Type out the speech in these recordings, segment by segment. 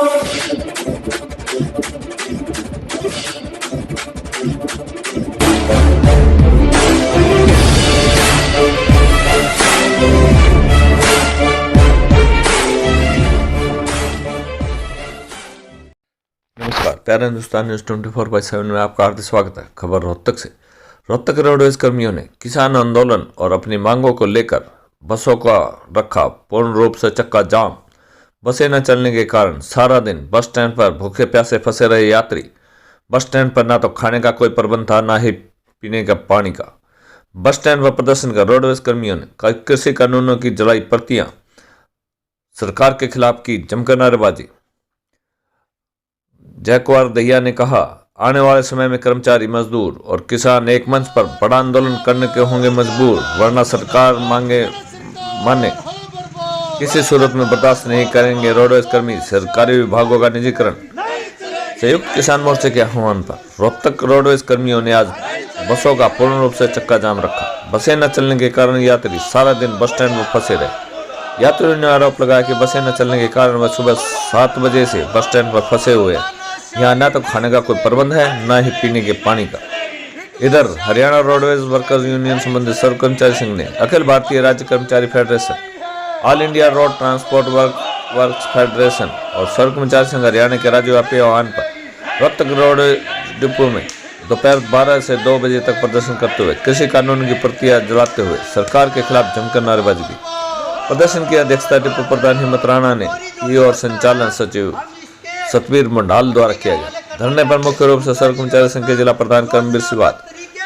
नमस्कार, प्यारे हिंदुस्तान न्यूज़ 24/7 में आपका हार्दिक स्वागत है। खबर रोहतक से। रोहतक रोडवेज कर्मियों ने किसान आंदोलन और अपनी मांगों को लेकर बसों का रखा पूर्ण रूप से चक्का जाम। बसें न चलने के कारण सारा दिन बस स्टैंड पर भूखे प्यासे फंसे रहे यात्री। बस स्टैंड पर ना तो खाने का कोई प्रबंध था, ना ही पीने का पानी का। बस स्टैंड पर प्रदर्शन कर रोडवेज कर्मियों ने कृषि कानूनों की जलाई प्रतियां, सरकार के खिलाफ की जमकर नारेबाजी। जयकुमार दहिया ने कहा, आने वाले समय में कर्मचारी, मजदूर और किसान एक मंच पर बड़ा आंदोलन करने के होंगे मजबूर, वरना सरकार माने किसी सूरत में बर्दाश्त नहीं करेंगे रोडवेज कर्मी। सरकारी विभागों का निजीकरण। संयुक्त किसान मोर्चे के आह्वान पर रोहतक रोडवेज कर्मियों ने आज बसों का पूर्ण रूप से चक्का जाम रखा। बसें न चलने के कारण यात्री सारा दिन बस स्टैंड में फंसे रहे। यात्रियों ने आरोप लगाया कि बसें न चलने के कारण वह सुबह 7 बजे से बस स्टैंड पर फंसे हुए हैं। यहाँ न तो खाने का कोई प्रबंध है, न ही पीने के पानी का। इधर हरियाणा रोडवेज वर्कर्स यूनियन संबंधित सर्व कर्मचारी संघ ने अखिल भारतीय राज्य कर्मचारी federation, all India road transport works federation और सर्व कर्मचारी संघ हरियाणा के राज्यव्यापी आह्वान पर रोहतक रोड डिपो में दोपहर 12 से 2 बजे तक प्रदर्शन करते हुए कृषि कानून की प्रतियां जलाते हुए सरकार के खिलाफ जमकर नारेबाजी की। प्रदर्शन की अध्यक्षता डिपो प्रधान हिम्मत राणा ने की और संचालन सचिव सतवीर मंडाल द्वारा किया गया। धरने पर मुख्य रूप से सर्व कर्मचारी संघ के जिला प्रधान कर्मवीर सिवात,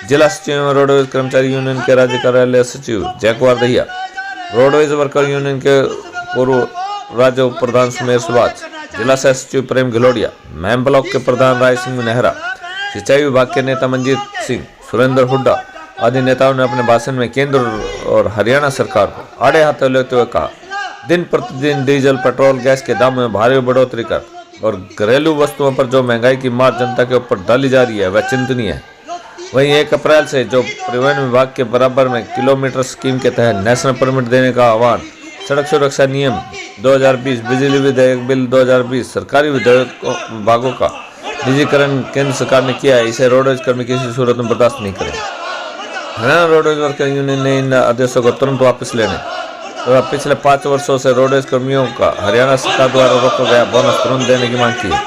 जिला सचिव एवं रोडवेज कर्मचारी यूनियन के राज्य कार्यालय सचिव Jaikumar Dahiya, roadways worker union के पूर्व राज्य उप प्रधान सुमेर सुभाष, जिला सह सचिव प्रेम घिलोड़िया, मैम ब्लॉक के प्रधान राय सिंह नेहरा, सिंचाई विभाग के नेता मंजीत सिंह, सुरेंद्र हुड्डा आदि नेताओं ने अपने भाषण में केंद्र और हरियाणा सरकार को आड़े हाथों लेते हुए कहा, दिन प्रतिदिन डीजल, पेट्रोल, गैस के दाम में भारी बढ़ोतरी कर और घरेलू वस्तुओं पर जो महंगाई की मार जनता के ऊपर डाली जा रही है वह चिंतनीय है। वहीं 1 अप्रैल से जो परिवहन विभाग के बराबर में किलोमीटर स्कीम के तहत नेशनल परमिट देने का आह्वान, सड़क सुरक्षा नियम 2020, बिजली विधेयक बिल 2020, सरकारी विभागों का निजीकरण केंद्र सरकार ने किया है, इसे रोडवेज कर्मी किसी सूरत में बर्दाश्त नहीं करेंगे। हरियाणा रोडवेज वर्कर यूनियन ने इन आदेशों को तुरंत वापस लेने तो पिछले 5 वर्षों से रोडवेज कर्मियों का हरियाणा सरकार द्वारा रोका गया बोनस तुरंत देने की मांग की है।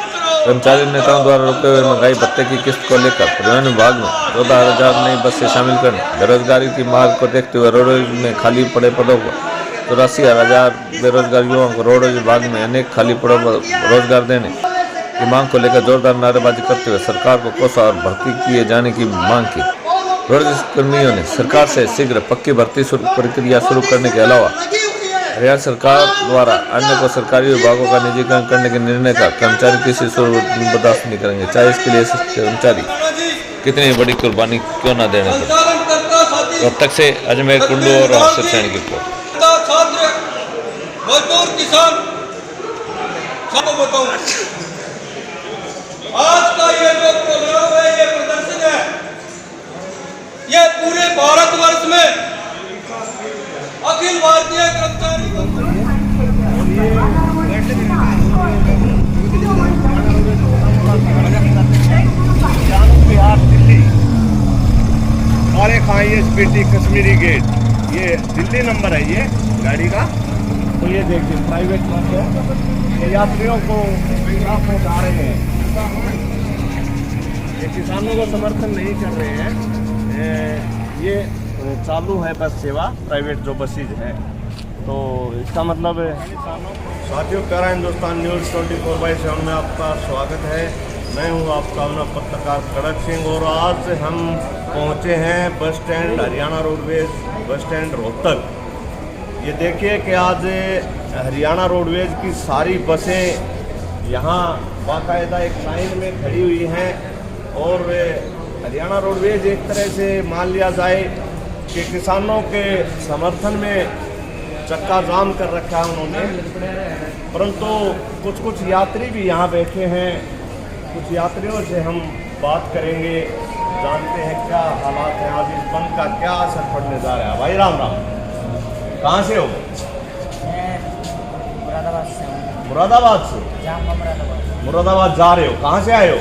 कर्मचारी नेताओं द्वारा रुके हुए महंगाई भत्ते की किस्त को लेकर परिवहन विभाग में 14,000 नई बसें शामिल करने, बेरोजगारी की मार को देखते हुए रोडवेज में खाली पड़े पदों को 84,000 बेरोजगार युवाओं को रोडवेज विभाग में अनेक खाली पदों पर रोजगार देने की मांग को लेकर जोरदार नारेबाजी करते हुए सरकार को कोसा और भर्ती किए जाने की मांग की। रोडवेज कर्मियों ने सरकार से शीघ्र पक्की भर्ती प्रक्रिया शुरू करने के अलावा हरियाणा सरकार द्वारा अन्य को सरकारी विभागों का निजीकरण करने के निर्णय का कर्मचारी किसी सूरत में बर्दाश्त नहीं करेंगे, चाहे इसके लिए कर्मचारी कितनी बड़ी कुर्बानी क्यों न देने पड़े। रोहतक से अजमेर कुंडू और हर्षद सैनी की रिपोर्ट। आज का ये जो प्रोग्राम है, ये प्रदर्शन है, ये पूरे भारतवर्ष में अखिल भारतीय कर्मचारी बिहार, दिल्ली और एक ISBT कश्मीरी गेट, ये दिल्ली नंबर है ये गाड़ी का। तो ये देखिए प्राइवेट बस है, ये यात्रियों को पहुंचा रहे हैं। ये किसानों को समर्थन नहीं कर रहे हैं। ये चालू है बस सेवा, प्राइवेट जो बसेज है, तो इसका मतलब साथियों, प्यारा हिंदुस्तान न्यूज़ 24/7 में आपका स्वागत है। मैं हूं आपका अपना पत्रकार कड़क सिंह और आज हम पहुंचे हैं bus stand, Haryana roadways bus stand Rohtak. ये देखिए कि आज हरियाणा रोडवेज की सारी बसें यहाँ बाकायदा एक लाइन में खड़ी हुई हैं और हरियाणा रोडवेज एक तरह से मान लिया जाए कि किसानों के समर्थन में चक्का जाम कर रखा है उन्होंने। परंतु कुछ यात्री भी यहाँ बैठे हैं, कुछ यात्रियों से हम बात करेंगे, जानते हैं क्या हालात हैं, आज इस बंद का क्या असर पड़ने जा रहा है। भाई राम राम, कहाँ से हो? मुरादाबाद से। मुरादाबाद से। मुरादाबाद जा रहे हो, कहाँ से आए हो?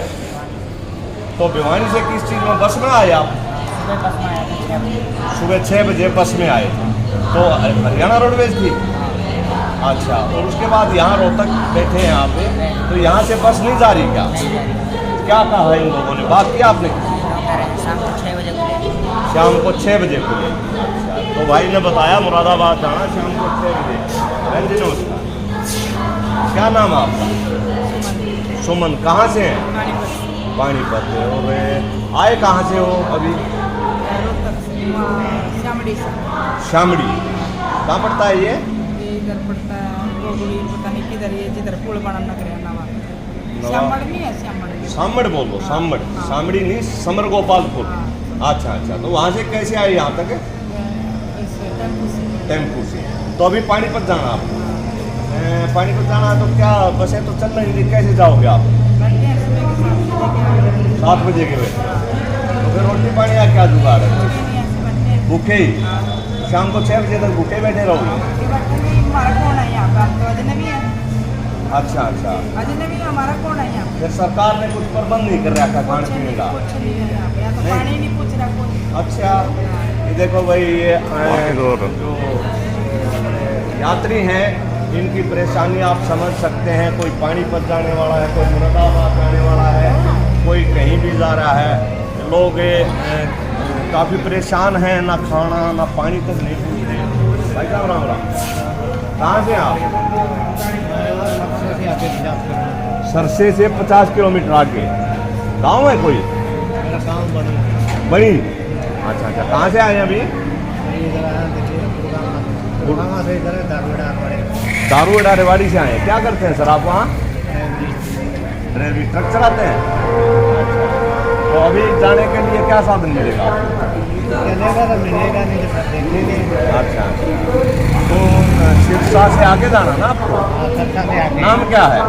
तो भिवानी से किस चीज़ में, बस में आए आप? सुबह 6 बजे बस में आए थे, तो हरियाणा रोडवेज थी? अच्छा, और उसके बाद यहाँ रोहतक बैठे हैं यहाँ पे, तो यहाँ से बस नहीं जा रही क्या? क्या कहा है इन लोगों ने, बात किया आपने? शाम को 6 बजे खुले। अच्छा, तो भाई ने बताया मुरादाबाद जाना शाम को 6 बजे। बहन जी नमस्कार, क्या नाम है आपका? सुमन। कहाँ से हैं? पानीपत से। और आए कहाँ से हो अभी? शामड़ी। कहाँ पड़ता है ये? इधर पड़ता है गोगुड़ी, पता नहीं किधर, ये जिधर पुल बना लग रहा है नवा। श्यामड़ नहीं है, श्यामड़। सामड़ बोलो, सामड़। शामड़ी नहीं, समर गोपालपुर। अच्छा अच्छा, तो वहाँ से कैसे आए यहाँ तक? टेम्पू से। तो अभी पानीपत जाना आपको? पानीपत जाना है, तो क्या बसें तो चल रही थी, कैसे जाओगे आप? 7 बजे के बैठे, तो फिर रोटी पानी या क्या जुगाड़ है? भूखे ही शाम को 6 बजे तक भूखे बैठे रहोगे? हमारा कौन है यहाँ पे, तो अजनबी है। अच्छा अच्छा, अजनबी हमारा कौन है यहाँ पे? फिर सरकार ने कुछ प्रबंध नहीं कर रखा खाने पीने का? कुछ नहीं है यहाँ पे, यहाँ तो पानी नहीं पूछ रहा कोई। अच्छा, ये देखो भाई, ये जो यात्री हैं इनकी परेशानी आप समझ सकते हैं। कोई पानीपत जाने वाला है, कोई मुरादाबाद जाने वाला है, कोई कहीं भी जा रहा है। लोग काफ़ी परेशान हैं, ना खाना ना पानी तक नहीं पूछते। भाई साहब राम राम, कहाँ से आप? सरसे से 50 किलोमीटर आगे गांव है कोई? मेरा काम बड़ी। अच्छा अच्छा, कहाँ से आए हैं अभी? दारू अडारेवाड़ी से आए हैं। क्या करते हैं सर आप वहाँ? ड्राइवरी, ट्रक चलाते हैं? अच्छा, तो अभी जाने के लिए क्या साधन मिलेगा? चलेगा तो मिलेगा, नहीं तो देखेंगे। अच्छा, तो सिरसा से आगे जाना ना आपको? सरसा से आगे। नाम क्या है?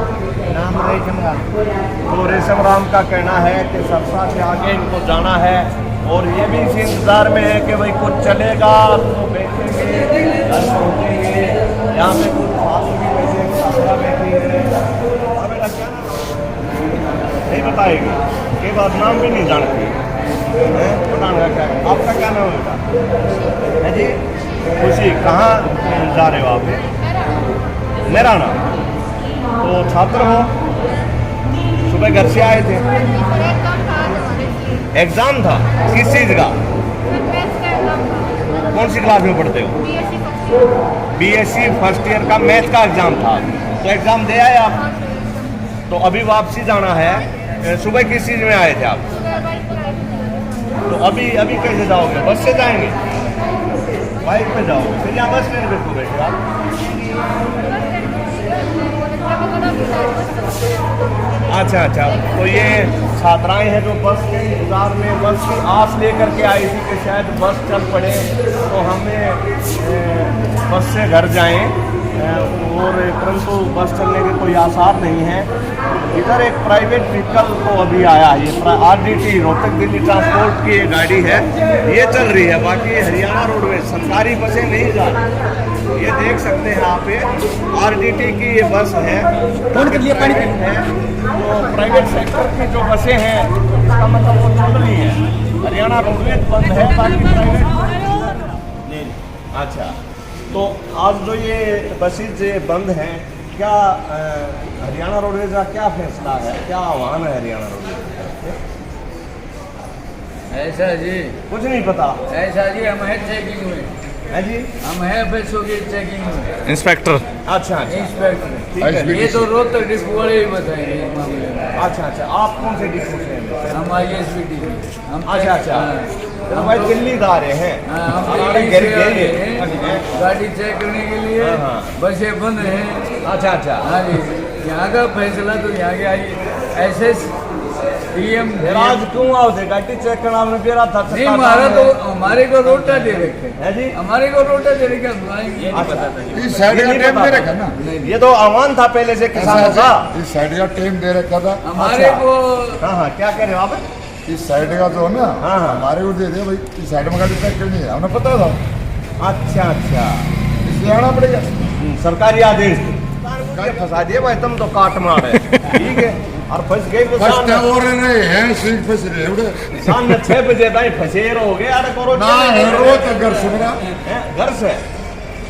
नाम रेशम राम। तो रेशम राम का कहना है कि सरसा से आगे इनको जाना है, और ये भी इसी इंतज़ार में है कि भाई कुछ चलेगा तो बैठेंगे, घर पहुँचेंगे। यहाँ पे कुछ फालतू भी वैसे छात्रा बैठी है, नहीं बताएगी, कई बार नाम भी नहीं जानती है। बताना क्या है? आपका क्या नाम है बेटा? है जी खुशी। कहाँ जा रहे हो आप? मेरा नाम। तो छात्र हो, सुबह घर से आए थे? एग्जाम था, किस चीज़ का? कौन सी क्लास में पढ़ते हो? बीएससी फर्स्ट ईयर का मैथ का एग्जाम था, तो एग्जाम दे आए आप? तो अभी वापसी जाना है। सुबह किस चीज़ में आए थे आप? तो अभी कैसे जाओगे? बस से जाएंगे? बाइक पे जाओगे? फिर यहाँ बस स्टैंड पे क्यों बैठे आप? अच्छा अच्छा, तो ये छात्राएं हैं जो बस के इंतजार में, बस की आस लेकर के आई थी कि शायद बस चल पड़े तो हमें बस से घर जाएं, और परंतु बस चलने के कोई आसार नहीं है। इधर एक प्राइवेट व्हीकल तो अभी आया, ये RDT रोहतक दिल्ली ट्रांसपोर्ट की ये गाड़ी है, ये चल रही है। बाकी हरियाणा रोडवेज सरकारी बसें नहीं जा रही। ये देख सकते हैं आप, ये RDT की ये बस है, है तो प्राइवेट सेक्टर की जो बसें हैं इसका मतलब वो चल रही है। हरियाणा रोडवेज बंद है, बाकी प्राइवेट नहीं। अच्छा, तो आज जो ये बसेज बंद हैं, क्या हरियाणा रोडवेज का क्या फैसला है, क्या आह्वान है हरियाणा रोडवेज? ऐसा जी, कुछ नहीं पता। ऐसा जी, हम है चेकिंग में। है जी, हम है बसों की चेकिंग में इंस्पेक्टर। अच्छा अच्छा, इंस्पेक्टर। ठीक है। ये तो रोहतक डिस्ट्रिक्ट वाले ही बताएंगे इस मामले में। अच्छा अच्छा, आप कौन से डिस्ट्रिक्ट से हैं? हम ISBT हम अच्छा अच्छा, तो भाई दिल्ली जा रहे हैं? हम हमारे दिल्ली घर से आ गए रहे हैं गाड़ी चेक करने के लिए। हाँ, हाँ। बसें बंद हैं। अच्छा अच्छा, हाँ जी, यहाँ का फैसला तो यहाँ के आइए SS DM फिर आज क्यों आओ थे? गाड़ी चेक करना आपने फिर था? नहीं, हमारे को रोटा दे रखे है जी, हमारे को रोटा दे रखे, ये नहीं पता था जी। इस साइड का टाइम दे रखा ना, ये तो आह्वान था पहले से किसानों का। इस साइड का टाइम दे रखा था। हमारे अच्छा। को हाँ हाँ, क्या कह रहे हो आप? इस साइड का जो है ना, हाँ, हाँ। हमारे को दे दिया भाई, इस साइड में गाड़ी चेक करनी है, हमें पता था, अच्छा अच्छा, इसलिए आना पड़ेगा। सरकारी आदेश थे। फंसा दिए भाई, तुम तो काट मार है, ठीक है, और फंस गए तो फर्स्ट और रहे हैं सीट फंस रहे उड़े शाम में 6 बजे ताई फंसे रहोगे, अरे करो ना है रो तो घर सुमरा घर से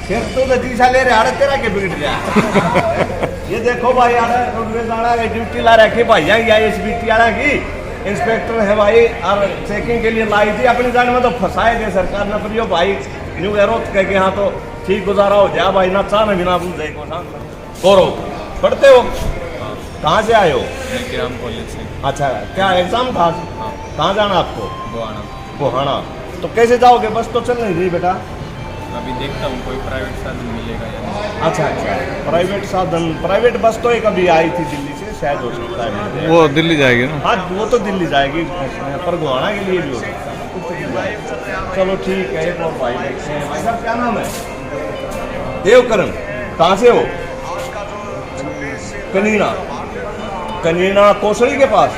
फिर तो लतीसा ले रहे, अरे तेरा के बिगड़ गया। ये देखो भाई, अरे रोडवेज वाला ड्यूटी ला रखी भाई, ISBT वाला की इंस्पेक्टर है भाई, और चेकिंग के लिए लाई थी, अपनी जान में तो फंसाए थे सरकार ने, पर यो भाई न्यू एरोत कह के यहाँ तो ठीक गुजारा हो जा भाई, ना चाह बिना बुझ जाए को पढ़ते हो, कहाँ से आए हो? राम कॉलेज से। अच्छा, क्या एग्जाम था? कहाँ जाना आपको? गोहाना। तो कैसे जाओगे, बस तो चल नहीं रही बेटा? अभी देखता हूँ कोई प्राइवेट साधन मिलेगा या नहीं। अच्छा, प्राइवेट साधन, प्राइवेट बस तो एक अभी आई थी दिल्ली से, शायद हो सकता है वो दिल्ली जाएगी ना? हाँ, वो तो दिल्ली जाएगी, पर गोहाना के लिए भी हो सकता है। चलो ठीक है, एक और भाई देखते हैं। भाई साहब क्या नाम है? देवकरण। कहाँ से हो? कनीना। कनीना कोसड़ी के पास?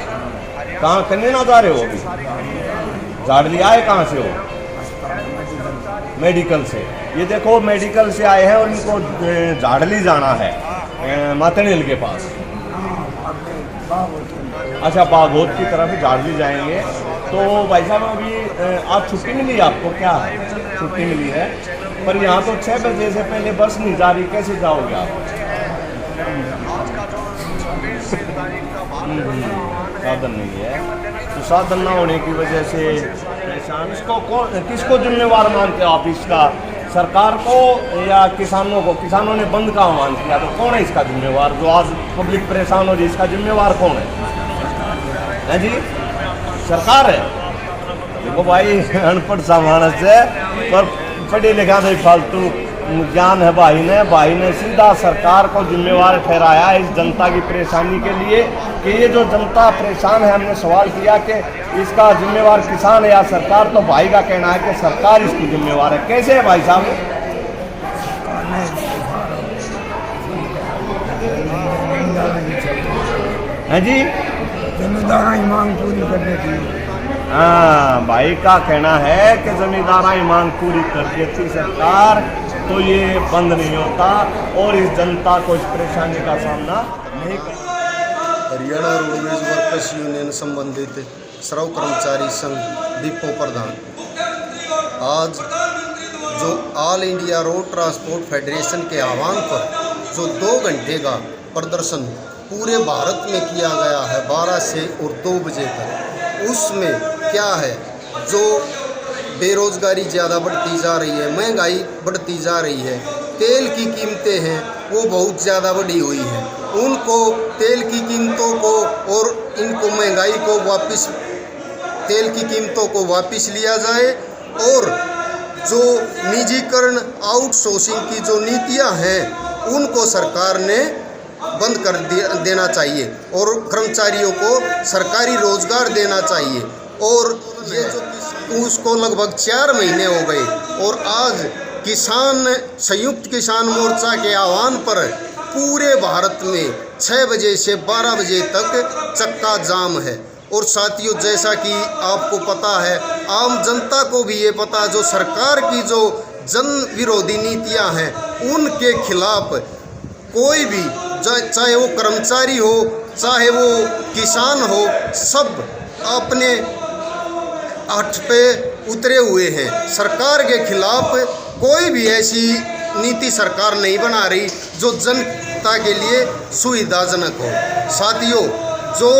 कहाँ कनीना जा रहे हो अभी? झाड़ली आए कहाँ से हो? मेडिकल से। ये देखो मेडिकल से आए हैं और इनको झाड़ली जाना है, मातनेल के पास। अच्छा, बागोद की तरफ झाड़ली जाएंगे। तो भाई साहब अभी आज छुट्टी मिली आपको? क्या छुट्टी मिली है, पर यहाँ तो 6 बजे से पहले बस नहीं जा रही, कैसे जाओगे आप? साधन नहीं है, तो साधन ना होने की वजह से परेशान। इसको किसको जिम्मेवार मानते हो आप? इसका सरकार को या किसानों को? किसानों ने बंद का आह्वान किया, तो कौन है इसका जिम्मेवार? जो आज पब्लिक परेशान हो रही है, इसका जिम्मेवार कौन है जी? सरकार है। देखो भाई, अनपढ़ सा मानस है, पर पढ़े लिखा तो फालतू ज्ञान है भाई ने सीधा सरकार को जिम्मेवार ठहराया इस जनता की परेशानी के लिए, कि ये जो जनता परेशान है, हमने सवाल किया कि इसका जिम्मेवार किसान है या सरकार, तो भाई का कहना है कि सरकार इसकी जिम्मेवार है। कैसे है भाई साहब? है जी, जमींदार की मांग पूरी करने की। हाँ, भाई का कहना है कि जमींदार मांग पूरी कर देती सरकार तो ये बंद नहीं होता और इस जनता को इस परेशानी का सामना नहीं करना। हरियाणा रोडवेज वर्कर्स यूनियन संबंधित श्रम कर्मचारी संघ डिपो प्रधान आज जो all India road transport federation के आह्वान पर जो 2 घंटे का प्रदर्शन पूरे भारत में किया गया है 12 से और 2 बजे तक, उसमें क्या है, जो बेरोजगारी ज़्यादा बढ़ती जा रही है, महंगाई बढ़ती जा रही है, तेल की कीमतें हैं वो बहुत ज़्यादा बढ़ी हुई हैं, उनको तेल की कीमतों को और इनको महंगाई को वापस, तेल की कीमतों को वापस लिया जाए, और जो निजीकरण आउटसोर्सिंग की जो नीतियां हैं उनको सरकार ने बंद कर देना चाहिए और कर्मचारियों को सरकारी रोजगार देना चाहिए। और ये जो उसको लगभग 4 महीने हो गए और आज किसान संयुक्त किसान मोर्चा के आह्वान पर पूरे भारत में 6 बजे से 12 बजे तक चक्का जाम है। और साथियों, जैसा कि आपको पता है, आम जनता को भी ये पता है, जो सरकार की जो जन विरोधी नीतियां हैं उनके खिलाफ कोई भी, चाहे वो कर्मचारी हो चाहे वो किसान हो, सब अपने हट पे उतरे हुए हैं। सरकार के खिलाफ कोई भी ऐसी नीति सरकार नहीं बना रही जो जनता के लिए सुविधाजनक हो। साथियों, जो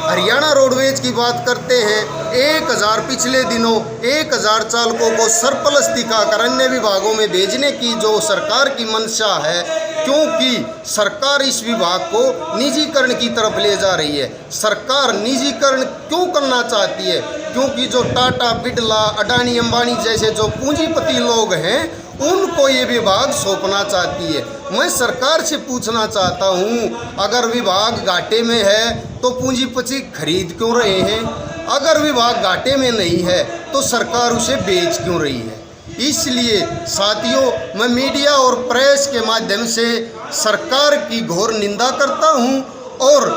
हरियाणा रोडवेज की बात करते हैं, 1000 पिछले दिनों 1000 चालकों को सरप्लस दिखाकर अन्य विभागों में भेजने की जो सरकार की मंशा है, क्योंकि सरकार इस विभाग को निजीकरण की तरफ ले जा रही है। सरकार निजीकरण क्यों करना चाहती है? क्योंकि जो टाटा, बिरला, अडानी, अंबानी जैसे जो पूंजीपति लोग हैं उनको ये विभाग सौंपना चाहती है। मैं सरकार से पूछना चाहता हूँ, अगर विभाग घाटे में है तो पूंजीपति खरीद क्यों रहे हैं? अगर विभाग घाटे में नहीं है तो सरकार उसे बेच क्यों रही है? इसलिए साथियों, मैं मीडिया और प्रेस के माध्यम से सरकार की घोर निंदा करता हूं और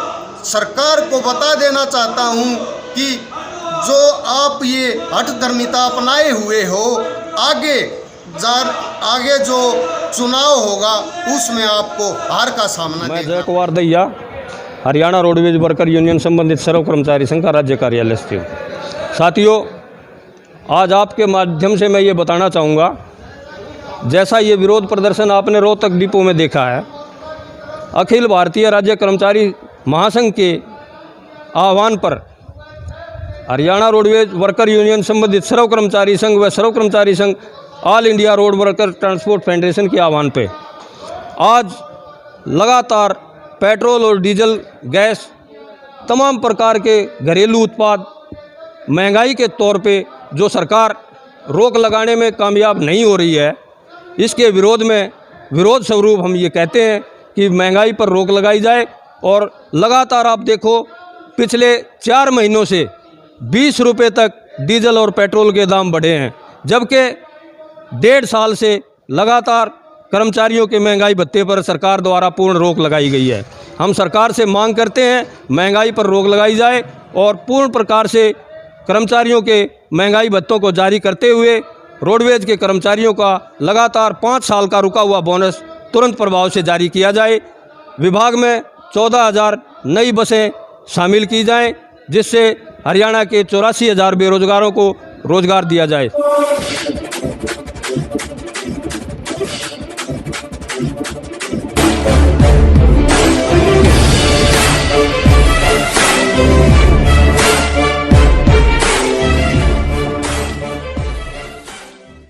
सरकार को बता देना चाहता हूं कि जो आप ये हठधर्मिता अपनाए हुए हो, आगे जो चुनाव होगा उसमें आपको हार का सामना मैं देखना जय कुमार दैया, हरियाणा रोडवेज वर्कर यूनियन संबंधित सर्व कर्मचारी संघ का राज्य कार्यालय स्थित हूँ। साथियों, आज आपके माध्यम से मैं ये बताना चाहूँगा, जैसा ये विरोध प्रदर्शन आपने रोहतक डिपो में देखा है, अखिल भारतीय राज्य कर्मचारी महासंघ के आह्वान पर हरियाणा रोडवेज वर्कर यूनियन संबंधित सर्व कर्मचारी संघ व सर्व कर्मचारी संघ all India road worker transport federation के आह्वान पे आज लगातार पेट्रोल और डीजल, गैस, तमाम प्रकार के घरेलू उत्पाद महंगाई के तौर पे जो सरकार रोक लगाने में कामयाब नहीं हो रही है, इसके विरोध स्वरूप हम ये कहते हैं कि महंगाई पर रोक लगाई जाए। और लगातार आप देखो, पिछले 4 महीनों से 20 रुपये तक डीजल और पेट्रोल के दाम बढ़े हैं, जबकि 1.5 साल से लगातार कर्मचारियों के महंगाई भत्ते पर सरकार द्वारा पूर्ण रोक लगाई गई है। हम सरकार से मांग करते हैं महंगाई पर रोक लगाई जाए और पूर्ण प्रकार से कर्मचारियों के महंगाई भत्तों को जारी करते हुए रोडवेज के कर्मचारियों का लगातार 5 साल का रुका हुआ बोनस तुरंत प्रभाव से जारी किया जाए। विभाग में 14,000 नई बसें शामिल की जाएं, जिससे हरियाणा के 84,000 बेरोजगारों को रोजगार दिया जाए।